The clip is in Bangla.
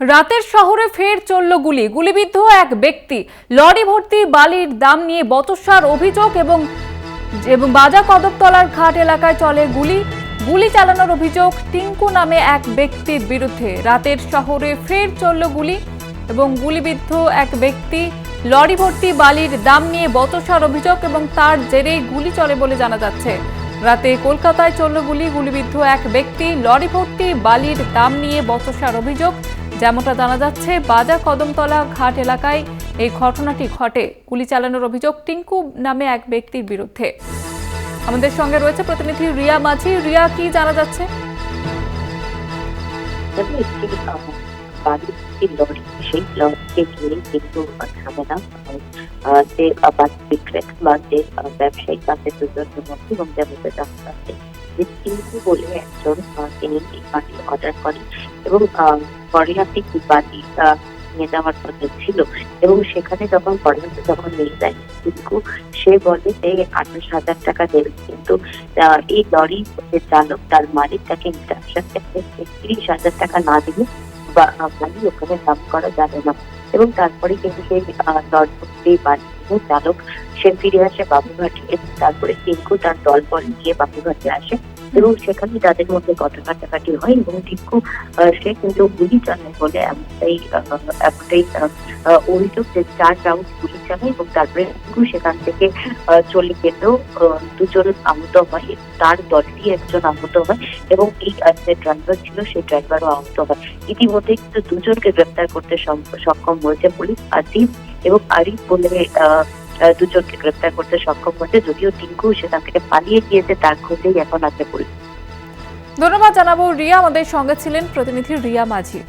রাতের শহরে ফের চলল গুলি। গুলিবিদ্ধ এক ব্যক্তি। লরি ভর্তি বালির দাম নিয়ে বচসার অভিযোগ এবং বাজা কদমতলার ঘাট এলাকায় চলে গুলি চালানোর অভিযোগ টিঙ্কু নামে এক ব্যক্তির বিরুদ্ধে। রাতের শহরে ফের চলল গুলি এবং গুলিবিদ্ধ এক ব্যক্তি। লরি ভর্তি বালির দাম নিয়ে বচসার অভিযোগ এবং তার জেরেই গুলি চলে বলে জানা যাচ্ছে। রাতে কলকাতায় চলল গুলিবিদ্ধ এক ব্যক্তি। লরি ভর্তি বালির দাম নিয়ে বচসার অভিযোগ। যেমনটা জানা যাচ্ছে, বাজা কদমতলা ঘাট এলাকায় এই ঘটনাটি ঘটে। গুলি চালানোর অভিযোগ টিঙ্কু নামে এক ব্যক্তির বিরুদ্ধে। আমাদের সঙ্গে রয়েছে প্রতিনিধি রিয়া মাঝি। রিয়া, কি জানা যাচ্ছে? লরি সেই লরিকে ঘিরে কিন্তু ঝামেলা যে বাস বিক্রেতা বা যে ব্যবসায়ী তাদের দুজনের মধ্যে, এবং যেমন জানতে পারছে যে টিঙ্কু বলে একজন তিনি বাড়ি অর্ডার করেন এবং পরিহাতি বাড়ি নিয়ে যাওয়ার কথা ছিল, এবং সেখানে যখন পরিহাতি যখন নিয়ে যায় টিঙ্কু, সে বলে যে 28,000 টাকা দেবে, কিন্তু এই লরি যে চালক তার মালিক তাকে 30,000 টাকা না দিলে বা বাড়ি ওখানে দাম করা যাবে না। এবং তারপরে কিন্তু সেই লরি বাড়ি চালক সে ফিরে আসে বাবুঘাটে, এবং তারপরে টিঙ্কু তার দলবল নিয়ে বাবুঘাটে আসে এবং সেখানে তাদের মধ্যে কথা কাটাকাটি হয়, এবং টিঙ্কু সে কিন্তু গুলি চালায় বলে এমনটাই অভিযোগ যে 4 রাউন্ড গুলি চালায়, এবং তারপরে টিঙ্কু সেখান থেকে চলে গেলেও দুজন আহত হয়, তার দলটি একজন আহত হয়, এবং এই যে ড্রাইভার ছিল সেই ড্রাইভারও আহত হয়। ইতিমধ্যে কিন্তু দুজনকে গ্রেপ্তার করতে সক্ষম হয়েছে পুলিশ। আসিফ এবং আরিফ বলে দুজনকে গ্রেপ্তার করতে সক্ষম হয়েছে, যদিও টিঙ্কু সেখান থেকে পালিয়ে গিয়েছে, তার খোঁজেই এখন আছে পুলিশ। ধন্যবাদ জানাবো রিয়া। আমাদের সঙ্গে ছিলেন প্রতিনিধি রিয়া মাঝি।